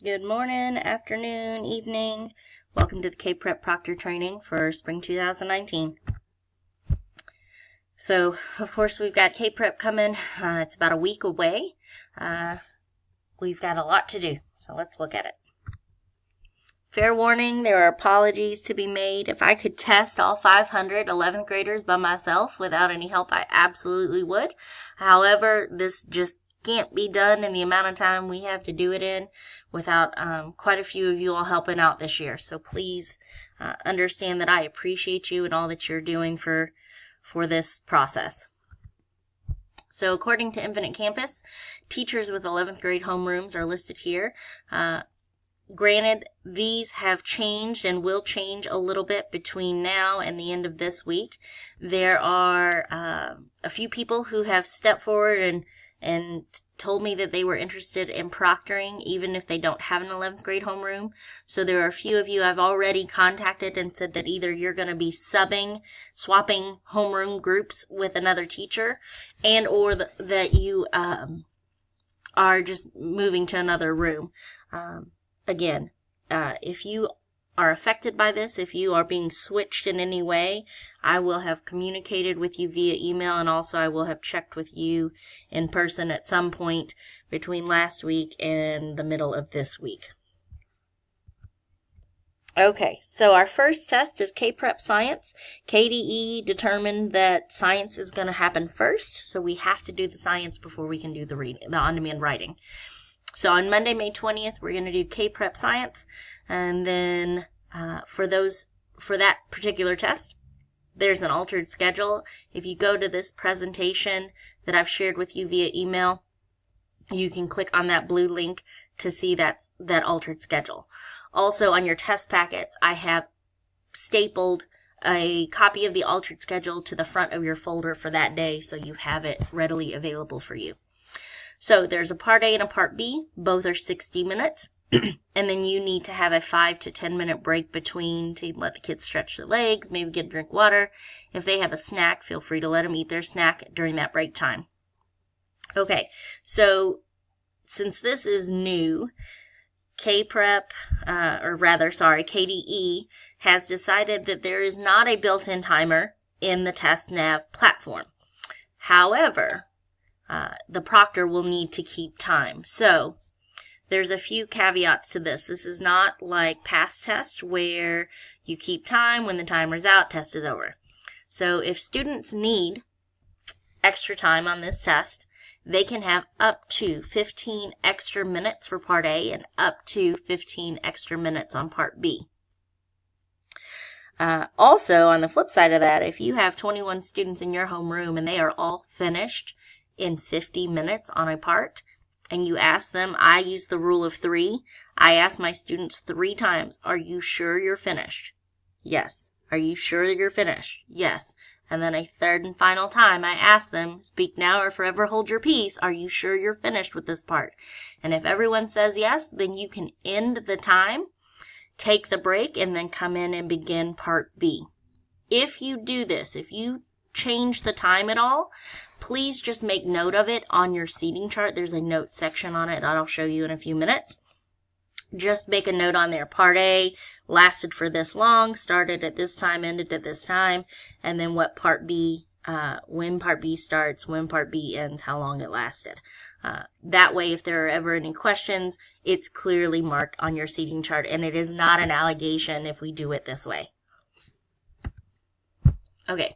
Good morning, afternoon, evening. Welcome to the KPREP Proctor training for spring 2019. So, of course, we've got KPREP coming. It's about a week away. We've got a lot to do, so let's look at it. Fair warning, there are apologies to be made. If I could test all 500 11th graders by myself without any help, I absolutely would. However, this just can't be done in the amount of time we have to do it in without quite a few of you all helping out this year. So please understand that I appreciate you and all that you're doing for this process. So according to Infinite Campus, teachers with 11th grade homerooms are listed here. Granted, these have changed and will change a little bit between now and the end of this week. There are a few people who have stepped forward and told me that they were interested in proctoring even if they don't have an 11th grade homeroom. So there are a few of you I've already contacted and said that either you're going to be swapping homeroom groups with another teacher, and or that you are just moving to another room. Again, if you are affected by this, if you are being switched in any way, I will have communicated with you via email, and also I will have checked with you in person at some point between last week and the middle of this week. Okay, so our first test is KPREP Science. KDE determined that science is going to happen first, so we have to do the science before we can do the on-demand writing. So on Monday, May 20th, we're going to do KPREP Science, and then for that particular test, there's an altered schedule. If you go to this presentation that I've shared with you via email, you can click on that blue link to see that altered schedule. Also, on your test packets, I have stapled a copy of the altered schedule to the front of your folder for that day, so you have it readily available for you. So there's a Part A and a Part B. Both are 60 minutes. And then you need to have a 5 to 10 minute break between to let the kids stretch their legs, maybe get a drink of water. If they have a snack, feel free to let them eat their snack during that break time. Okay, since this is new, KPREP, KDE has decided that there is not a built-in timer in the TestNav platform. However, the proctor will need to keep time. So there's a few caveats to this. This is not like past test where you keep time, when the timer's out, test is over. So if students need extra time on this test, they can have up to 15 extra minutes for Part A and up to 15 extra minutes on Part B. Also, on the flip side of that, if you have 21 students in your homeroom and they are all finished in 50 minutes on a part, and you ask them, I use the rule of 3. I ask my students 3 times, are you sure you're finished? Yes. Are you sure you're finished? Yes. And then a third and final time, I ask them, speak now or forever hold your peace. Are you sure you're finished with this part? And if everyone says yes, then you can end the time, take the break, and then come in and begin Part B. If you do this, if you change the time at all, please just make note of it on your seating chart. There's a note section on it that I'll show you in a few minutes. Just make a note on there. Part A lasted for this long, started at this time, ended at this time, and then what Part B, when Part B starts, when Part B ends, how long it lasted. That way, if there are ever any questions, it's clearly marked on your seating chart, and it is not an allegation if we do it this way. Okay.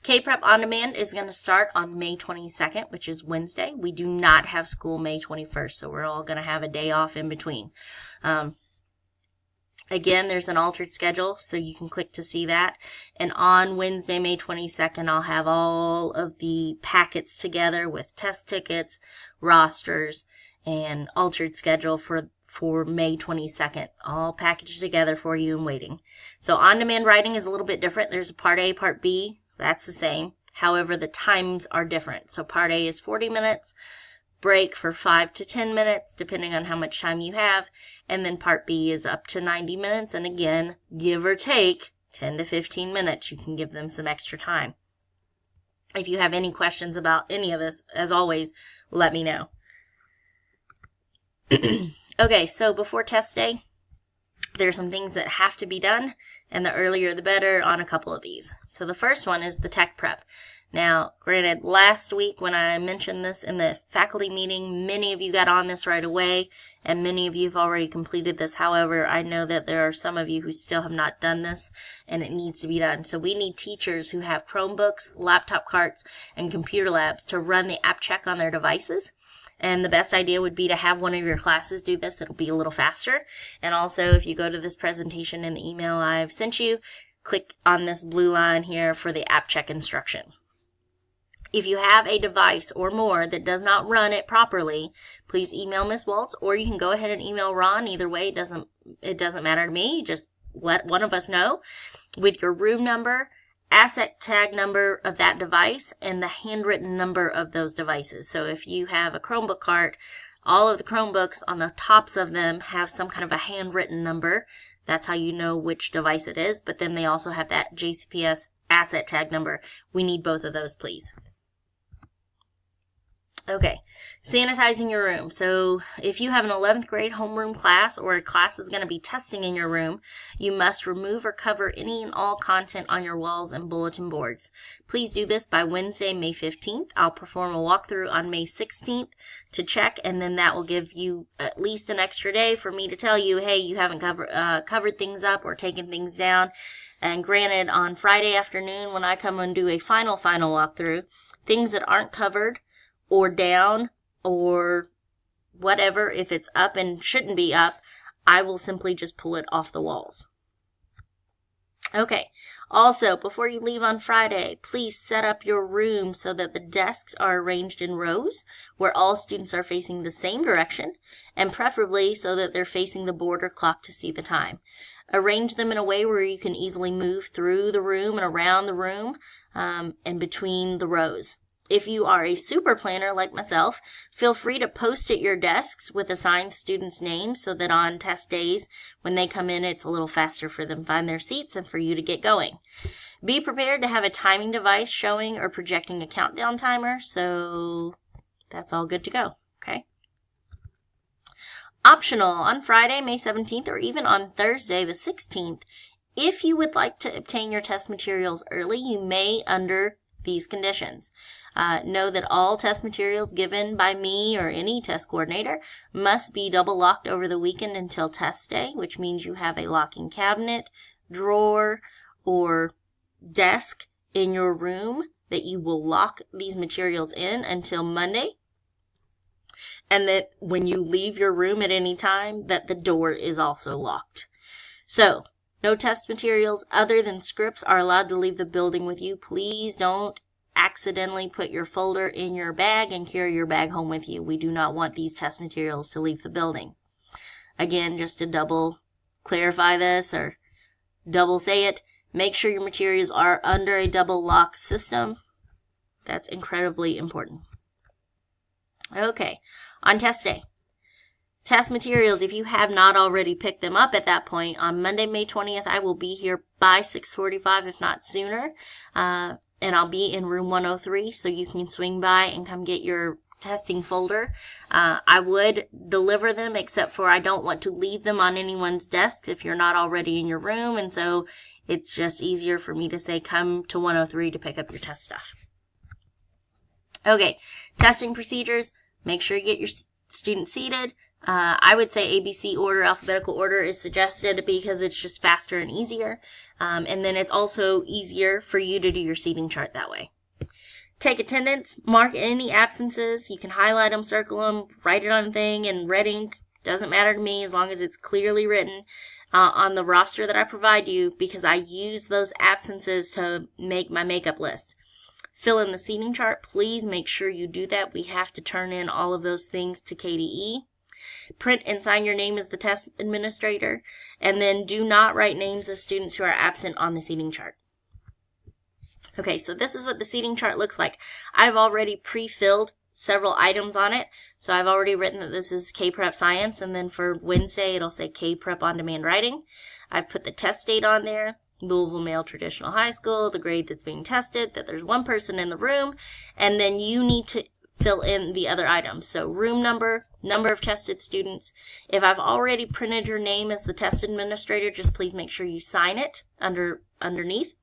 KPREP On Demand is going to start on May 22nd, which is Wednesday. We do not have school May 21st, so we're all going to have a day off in between. Again, there's an altered schedule, so you can click to see that. And on Wednesday, May 22nd, I'll have all of the packets together with test tickets, rosters, and altered schedule for May 22nd, all packaged together for you and waiting. So on-demand writing is a little bit different. There's a Part A, Part B. That's the same. However, the times are different. So Part A is 40 minutes, break for 5 to 10 minutes, depending on how much time you have. And then Part B is up to 90 minutes. And again, give or take 10 to 15 minutes. You can give them some extra time. If you have any questions about any of this, as always, let me know. Okay, so before test day, there are some things that have to be done, and the earlier the better on a couple of these. So the first one is the tech prep. Now, granted, last week when I mentioned this in the faculty meeting, many of you got on this right away, and many of you have already completed this. However, I know that there are some of you who still have not done this, and it needs to be done. So we need teachers who have Chromebooks, laptop carts, and computer labs to run the app check on their devices. And the best idea would be to have one of your classes do this. It'll be a little faster. And also, if you go to this presentation in the email I've sent you, click on this blue line here for the app check instructions. If you have a device or more that does not run it properly, please email Ms. Waltz, or you can go ahead and email Ron. Either way, it doesn't matter to me. Just let one of us know with your room number, asset tag number of that device, and the handwritten number of those devices. So if you have a Chromebook cart, all of the Chromebooks on the tops of them have some kind of a handwritten number. That's how you know which device it is. But then they also have that JCPS asset tag number. We need both of those, please. Okay, sanitizing your room. So if you have an 11th grade homeroom class or a class is going to be testing in your room, you must remove or cover any and all content on your walls and bulletin boards. Please do this by Wednesday, May 15th. I'll perform a walkthrough on May 16th to check, and then that will give you at least an extra day for me to tell you, hey, you haven't covered things up or taken things down. And granted, on Friday afternoon when I come and do a final walkthrough, things that aren't covered or down or whatever, if it's up and shouldn't be up, I will simply just pull it off the walls. Okay, also, before you leave on Friday, please set up your room so that the desks are arranged in rows where all students are facing the same direction, and preferably so that they're facing the board or clock to see the time. Arrange them in a way where you can easily move through the room and around the room and between the rows. If you are a super planner like myself, feel free to post-it your desks with assigned students' names so that on test days, when they come in, it's a little faster for them to find their seats and for you to get going. Be prepared to have a timing device showing or projecting a countdown timer, so that's all good to go, okay? Optional, on Friday, May 17th, or even on Thursday, the 16th, if you would like to obtain your test materials early, you may under these conditions. Know that all test materials given by me or any test coordinator must be double locked over the weekend until test day, which means you have a locking cabinet, drawer, or desk in your room that you will lock these materials in until Monday. And that when you leave your room at any time, that the door is also locked. So, no test materials other than scripts are allowed to leave the building with you. Please don't accidentally put your folder in your bag and carry your bag home with you. We do not want these test materials to leave the building. Again, just to double clarify this or double say it, make sure your materials are under a double lock system. That's incredibly important. Okay, on test day. Test materials, if you have not already picked them up at that point, on Monday, May 20th, I will be here by 6:45, if not sooner. And I'll be in room 103, so you can swing by and come get your testing folder. I would deliver them, except for I don't want to leave them on anyone's desk if you're not already in your room, and so it's just easier for me to say come to 103 to pick up your test stuff. Okay, testing procedures. Make sure you get your students seated. I would say ABC order, alphabetical order is suggested because it's just faster and easier. And then it's also easier for you to do your seating chart that way. Take attendance, mark any absences. You can highlight them, circle them, write it on a thing in red ink. Doesn't matter to me as long as it's clearly written on the roster that I provide you, because I use those absences to make my makeup list. Fill in the seating chart. Please make sure you do that. We have to turn in all of those things to KDE. Print and sign your name as the test administrator, and then do not write names of students who are absent on the seating chart. Okay, so this is what the seating chart looks like. I've already pre-filled several items on it, so I've already written that this is KPREP Science, and then for Wednesday it'll say KPREP On Demand Writing. I've put the test date on there, Louisville Male Traditional High School, the grade that's being tested, that there's one person in the room, and then you need to fill in the other items. So room number, number of tested students. If I've already printed your name as the test administrator, just please make sure you sign it underneath.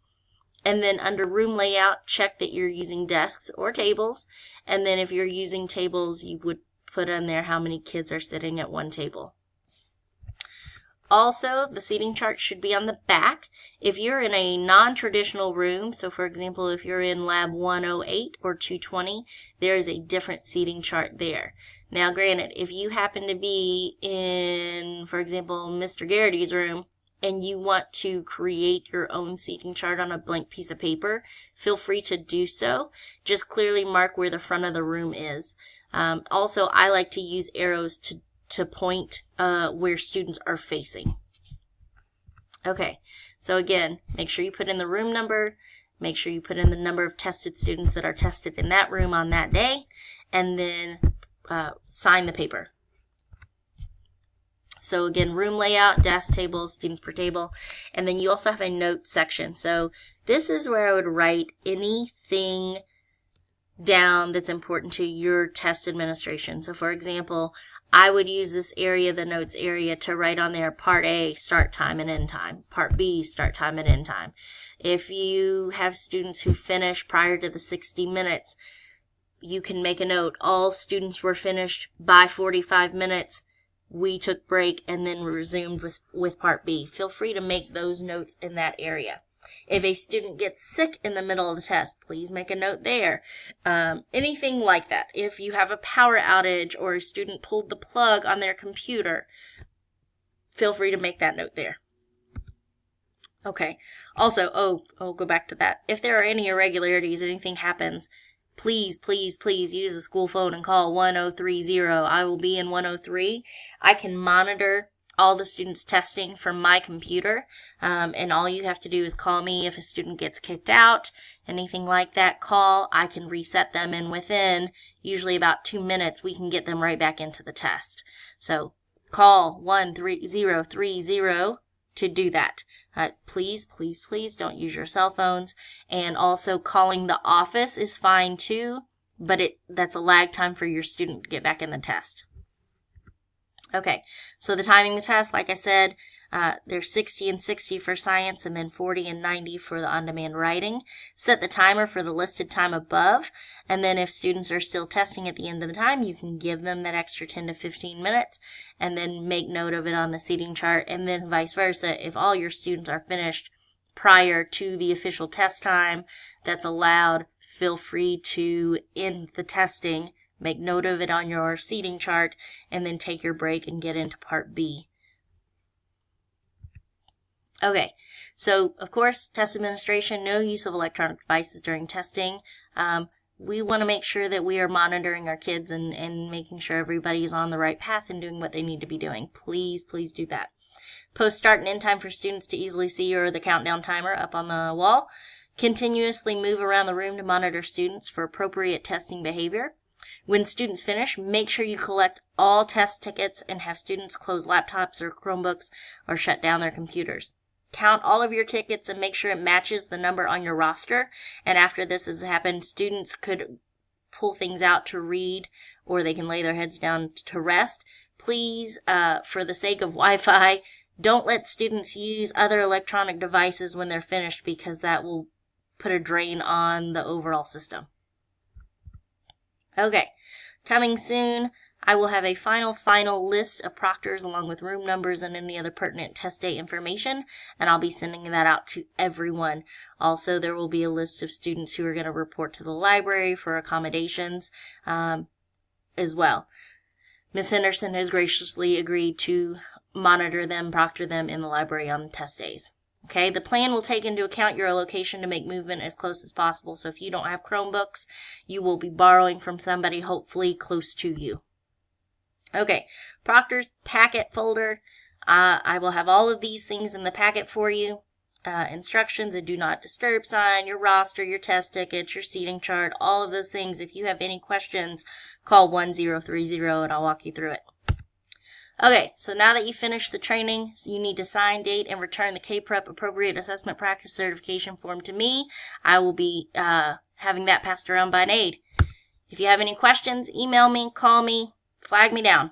And then under room layout, check that you're using desks or tables. And then if you're using tables, you would put in there how many kids are sitting at one table. Also, the seating chart should be on the back. If you're in a non-traditional room, so for example, if you're in lab 108 or 220, there is a different seating chart there. Now, granted, if you happen to be in, for example, Mr. Garrity's room, and you want to create your own seating chart on a blank piece of paper, feel free to do so. Just clearly mark where the front of the room is. Also, I like to use arrows to point where students are facing. Okay, so again, make sure you put in the room number, make sure you put in the number of tested students that are tested in that room on that day, and then sign the paper. So again, room layout, desk, table, students per table, and then you also have a notes section. So this is where I would write anything down that's important to your test administration. So for example, I would use this area, the notes area, to write on there Part A, start time and end time. Part B, start time and end time. If you have students who finish prior to the 60 minutes, you can make a note. All students were finished by 45 minutes. We took break and then resumed with Part B. Feel free to make those notes in that area. If a student gets sick in the middle of the test, please make a note there. Anything like that. If you have a power outage or a student pulled the plug on their computer, feel free to make that note there. Okay. Also, I'll go back to that. If there are any irregularities, anything happens, please, please, please use the school phone and call 1030. I will be in 103. I can monitor all the students testing from my computer, and all you have to do is call me if a student gets kicked out, anything like that, call. I can reset them, and within usually about 2 minutes, we can get them right back into the test. So call 13030 to do that. Please, please, please don't use your cell phones, and also calling the office is fine too, but that's a lag time for your student to get back in the test. Okay, so the timing of the test, like I said, there's 60 and 60 for science, and then 40 and 90 for the on-demand writing. Set the timer for the listed time above, and then if students are still testing at the end of the time, you can give them that extra 10 to 15 minutes, and then make note of it on the seating chart, and then vice versa. If all your students are finished prior to the official test time that's allowed, feel free to end the testing. Make note of it on your seating chart, and then take your break and get into Part B. Okay, so of course, test administration, no use of electronic devices during testing. We want to make sure that we are monitoring our kids and making sure everybody is on the right path and doing what they need to be doing. Please, please do that. Post start and end time for students to easily see, or the countdown timer up on the wall. Continuously move around the room to monitor students for appropriate testing behavior. When students finish, make sure you collect all test tickets and have students close laptops or Chromebooks or shut down their computers. Count all of your tickets and make sure it matches the number on your roster. And after this has happened, students could pull things out to read, or they can lay their heads down to rest. Please, for the sake of Wi-Fi, don't let students use other electronic devices when they're finished, because that will put a drain on the overall system. Okay, coming soon, I will have a final list of proctors along with room numbers and any other pertinent test day information, and I'll be sending that out to everyone. Also, there will be a list of students who are going to report to the library for accommodations as well. Ms. Henderson has graciously agreed to monitor them, proctor them in the library on test days. Okay, the plan will take into account your location to make movement as close as possible. So if you don't have Chromebooks, you will be borrowing from somebody hopefully close to you. Okay, Proctor's packet folder. I will have all of these things in the packet for you. Instructions, a do not disturb sign, your roster, your test tickets, your seating chart, all of those things. If you have any questions, call 1030 and I'll walk you through it. Okay, so now that you finished the training, you need to sign, date, and return the KPREP Appropriate Assessment Practice Certification form to me. I will be having that passed around by an aide. If you have any questions, email me, call me, flag me down.